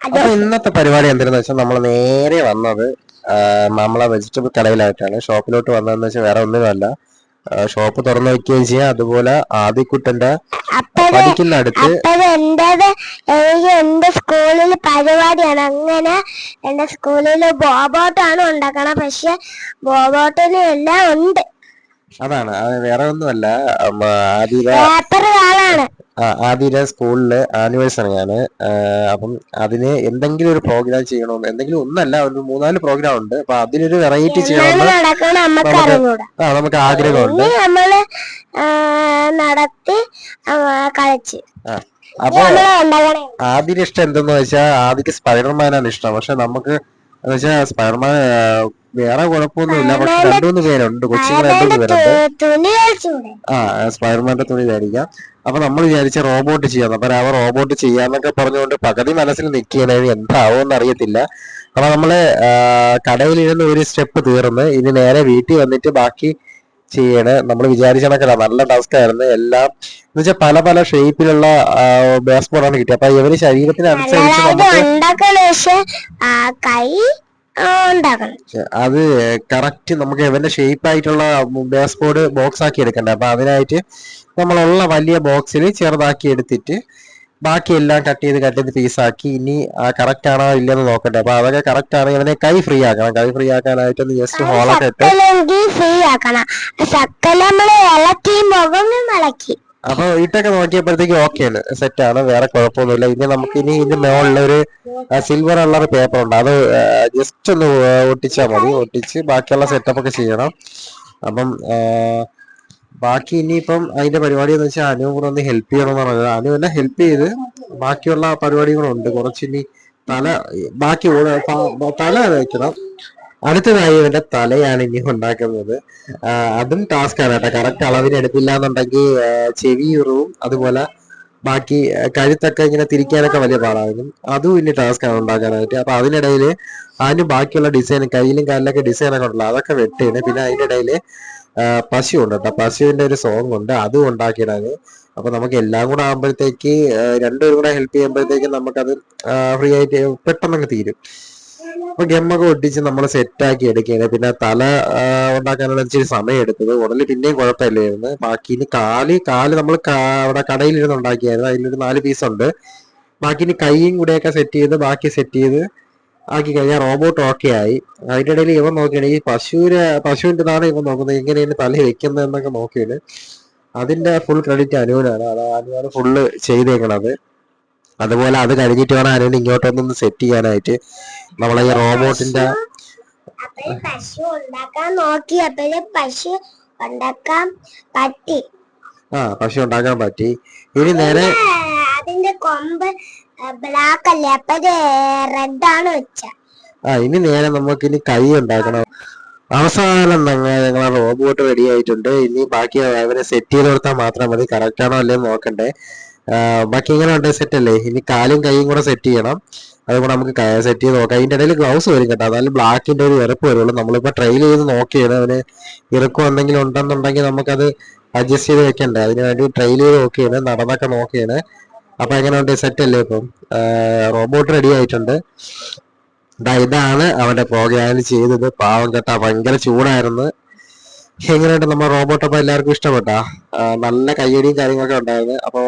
അപ്പൊ ഇന്നത്തെ പരിപാടി എന്തിനാന്ന് വെച്ചാൽ നമ്മൾ നേരെ വന്നത് നമ്മളെ വെജിറ്റബിൾ കടയിലായിട്ടാണ്. ഷോപ്പിലോട്ട് വന്നതെന്ന് വെച്ചാൽ വേറെ ഒന്നിനുമല്ല, ഷോപ്പ് തുറന്നു വെക്കുകയും ചെയ്യാം. അതുപോലെ ആദിക്കുട്ടന്റെ പഠിക്കുന്ന അടുത്ത് എന്റെ സ്കൂളിൽ പരിപാടിയാണ്. അങ്ങനെ എന്റെ സ്കൂളിൽ ബോബോട്ടാണ് ഉണ്ടാക്കണം. പക്ഷെ ബോബോട്ടിന് എല്ലാം ഉണ്ട്. അതാണ്, വേറെ ഒന്നുമല്ല. ആദിയുടെ സ്കൂളില് ആനിവേഴ്സറിയാണ്. അപ്പം അതിന് എന്തെങ്കിലും ഒരു പ്രോഗ്രാം ചെയ്യണമെന്ന്, എന്തെങ്കിലും ഒന്നല്ല, ഒരു 3-4 പ്രോഗ്രാം ഉണ്ട്. അപ്പൊ അതിനൊരു വെറൈറ്റി ചെയ്യണമെന്ന് നമുക്ക് ആഗ്രഹമുണ്ട്. നമ്മള് നടത്തി കളിച്ച്. അപ്പൊ ആദിയുടെ ഇഷ്ടം എന്തെന്ന് വെച്ചാൽ ആദിക്ക് സ്പൈഡർമാനാണ് ഇഷ്ടം. പക്ഷെ നമുക്ക് എന്ന് വെച്ചാൽ സ്പൈഡർമാൻ വേറെ കുഴപ്പമൊന്നുമില്ല. പക്ഷെ 2-3 പേരുണ്ട്, കൊച്ചുങ്ങൾ 2-3 പേരുണ്ട്. സ്പൈഡർമാന്റെ തുണി മേടിക്കാം. അപ്പൊ നമ്മൾ വിചാരിച്ച റോബോട്ട് ചെയ്യാം. അപ്പൊ അവ റോബോട്ട് ചെയ്യാന്നൊക്കെ പറഞ്ഞുകൊണ്ട് പകുതി മനസ്സിൽ നിൽക്കുകയാണ്, എന്താവോന്ന് അറിയത്തില്ല. അപ്പൊ നമ്മള് കടയിലിരുന്ന് ഒരു സ്റ്റെപ്പ് തീർന്ന് ഇനി നേരെ വീട്ടിൽ വന്നിട്ട് ബാക്കി ചെയ്യണ്. നമ്മൾ വിചാരിച്ച കണക്കല്ല, നല്ല ടാസ്ക് ആയിരുന്നു. എല്ലാം എന്ന് വെച്ചാൽ പല പല ഷേപ്പിലുള്ള ബേസ് ബോർഡാണ് കിട്ടിയത്. അപ്പൊ ഇവര് ശരീരത്തിനനുസരിച്ച് അത് കറക്റ്റ് നമുക്ക് ഇവന്റെ ഷേപ്പ് ആയിട്ടുള്ള ബേസ് ബോർഡ് ബോക്സ് ആക്കി എടുക്കണ്ടേ. അപ്പൊ അതിനായിട്ട് നമ്മളുള്ള വലിയ ബോക്സിൽ ചെറുതാക്കി എടുത്തിട്ട് ബാക്കി എല്ലാം കട്ട് ചെയ്ത് പീസാക്കി ഇനി കറക്റ്റ് ആണോ ഇല്ലെന്ന് നോക്കട്ടെ. അപ്പൊ അതൊക്കെ കറക്റ്റ് ആണ്. ഇവനെ കൈ ഫ്രീ ആക്കണം. കൈ ഫ്രീ ആക്കാനായിട്ട് ഒന്ന് ജസ്റ്റ് ഹോളൊക്കെ ഇട്ട് അപ്പൊ ഇട്ടൊക്കെ നോക്കിയപ്പോഴത്തേക്ക് ഓക്കെയാണ്, സെറ്റാണ്, വേറെ കുഴപ്പമൊന്നുമില്ല. ഇനി നമുക്ക് ഇതിന്റെ മുകളിലൊരു സിൽവർ കളർ പേപ്പർ ഉണ്ട്, അത് ജസ്റ്റ് ഒന്ന് ഒട്ടിച്ചാൽ മതി. ഒട്ടിച്ച് ബാക്കിയുള്ള സെറ്റപ്പ് ഒക്കെ ചെയ്യണം. അപ്പം ബാക്കി ഇനിയിപ്പം അതിന്റെ പരിപാടി എന്ന് വെച്ചാൽ അനു കൂടെ ഒന്ന് ഹെൽപ്പ് ചെയ്യണമെന്ന് പറഞ്ഞത്. അനു എന്നെ ഹെൽപ്പ് ചെയ്ത് ബാക്കിയുള്ള പരിപാടികളുണ്ട് കുറച്ച്. ഇനി ബാക്കി തല വയ്ക്കണം. അടുത്തതായി ഇവന്റെ തലയാണ് ഇനി ഉണ്ടാക്കുന്നത്. അതും ടാസ്ക് ആണ് കേട്ടോ. കറക്റ്റ് അളവിന് എടുത്തില്ല എന്നുണ്ടെങ്കിൽ ചെവിയുറവും അതുപോലെ ബാക്കി കഴുത്തൊക്കെ ഇങ്ങനെ തിരിക്കാനൊക്കെ വലിയ പാടാകും. അതും ഇനി ടാസ്ക് ആണ് ഉണ്ടാക്കാനായിട്ട്. അപ്പൊ അതിനിടയിൽ അതിന് ബാക്കിയുള്ള ഡിസൈൻ, കയ്യിലും കാലിലൊക്കെ ഡിസൈനൊക്കെ ഉണ്ടല്ലോ, അതൊക്കെ വെട്ടാണ്. പിന്നെ അതിന്റെ ഇടയിൽ പശു ഉണ്ട് കേട്ടോ. പശുവിന്റെ ഒരു സോങ് ഉണ്ട്, അതും ഉണ്ടാക്കിയിടാന്. അപ്പൊ നമുക്ക് എല്ലാം കൂടെ ആകുമ്പോഴത്തേക്ക് രണ്ടുപേരും കൂടെ ഹെൽപ്പ് ചെയ്യുമ്പോഴത്തേക്ക് നമുക്കത് ഫ്രീ ആയിട്ട് പെട്ടെന്നങ്ങ് തീരും. അപ്പൊ ഗമ്മൊക്കെ ഒട്ടിച്ച് നമ്മൾ സെറ്റാക്കി എടുക്കുകയാണ്. പിന്നെ തല ഉണ്ടാക്കാനുള്ള ഇച്ചിരി സമയം എടുത്തത്. ഉടനെ പിന്നെയും കുഴപ്പമില്ലായിരുന്നു. ബാക്കി ഇനി കാല് നമ്മൾ അവിടെ കടയിലിരുന്ന് ഉണ്ടാക്കിയായിരുന്നു. അതിലൊരു 4 പീസ് ഉണ്ട്. ബാക്കി ഇനി കൈയും കൂടെയൊക്കെ സെറ്റ് ചെയ്ത് ബാക്കി സെറ്റ് ചെയ്ത് ആക്കി കഴിഞ്ഞാൽ റോബോട്ട് ഓക്കെ ആയി. അതിന്റെ ഇടയിൽ ഇവൻ നോക്കിയാണ് ഈ പശുവിൻ്റെതാണ് ഇവൻ നോക്കുന്നത്, എങ്ങനെയാണ് തല വെക്കുന്നത് എന്നൊക്കെ നോക്കിയാണ്. അതിന്റെ ഫുൾ ക്രെഡിറ്റ് അനുവിനാണ്. അനുവാണ് ഫുള്ള് ചെയ്തേക്കണത്. അതുപോലെ അത് കഴിഞ്ഞിട്ട് വേണം അനുവിന് ഇങ്ങോട്ടൊന്നൊന്ന് സെറ്റ് ചെയ്യാനായിട്ട്. നമ്മളെ ഈ റോബോട്ടിന്റെ പശു ഉണ്ടാക്കാൻ നോക്കിയപ്പോഴേ പശു ഉണ്ടാക്കാൻ പറ്റി. ഇനി നേരെ അതിന്റെ കൊമ്പ് ബ്ലാക്ക് അല്ലേ, അപ്പൊ റെഡ് ആണ് വെച്ച. ഇനി നേരെ നമുക്ക് ഇനി കൈ ഉണ്ടാക്കണം. അവസാനം ഞങ്ങളെ റോബോട്ട് റെഡി ആയിട്ടുണ്ട്. ഇനി ബാക്കി അവരെ സെറ്റ് ചെയ്ത് കൊടുത്താൽ മാത്രം മതി. കറക്റ്റ് ആണോ അല്ലേ നോക്കണ്ടേ. ബാക്കി ഇങ്ങനെ ഉണ്ട്, സെറ്റ് അല്ലേ. ഇനി കാലും കൈയും കൂടെ സെറ്റ് ചെയ്യണം. അതുകൂടെ നമുക്ക് സെറ്റ് ചെയ്ത് നോക്കാം. അതിന്റെ ഇടയിൽ ഗ്ലൗസ് വരും കേട്ടോ, അതായത് ബ്ലാക്കിന്റെ ഒരു ഇറപ്പ് വരുള്ളൂ. നമ്മളിപ്പോ ട്രയൽ ചെയ്ത് നോക്കിയാണ്. അവന് ഇറക്കം എന്തെങ്കിലും ഉണ്ടെന്നുണ്ടെങ്കിൽ നമുക്കത് അഡ്ജസ്റ്റ് ചെയ്ത് വെക്കണ്ടേ. അതിന് വേണ്ടി ട്രയൽ ചെയ്ത് നോക്കിയാണ്, നടന്നൊക്കെ നോക്കിയാണ്. അപ്പൊ എങ്ങനെയുണ്ട്, സെറ്റ് അല്ലേ. ഇപ്പം റോബോട്ട് റെഡി ആയിട്ടുണ്ട്. ഇതാണ് അവന്റെ പ്രോഗ്രാം ചെയ്തത്. പാവം കേട്ടാ, ഭയങ്കര ചൂടായിരുന്നു. എങ്ങനെയുണ്ട് നമ്മൾ റോബോട്ട്? അപ്പൊ എല്ലാവർക്കും ഇഷ്ടപ്പെട്ടാ? നല്ല കയ്യടിയും കാര്യങ്ങളൊക്കെ ഉണ്ടായിരുന്നു. അപ്പൊ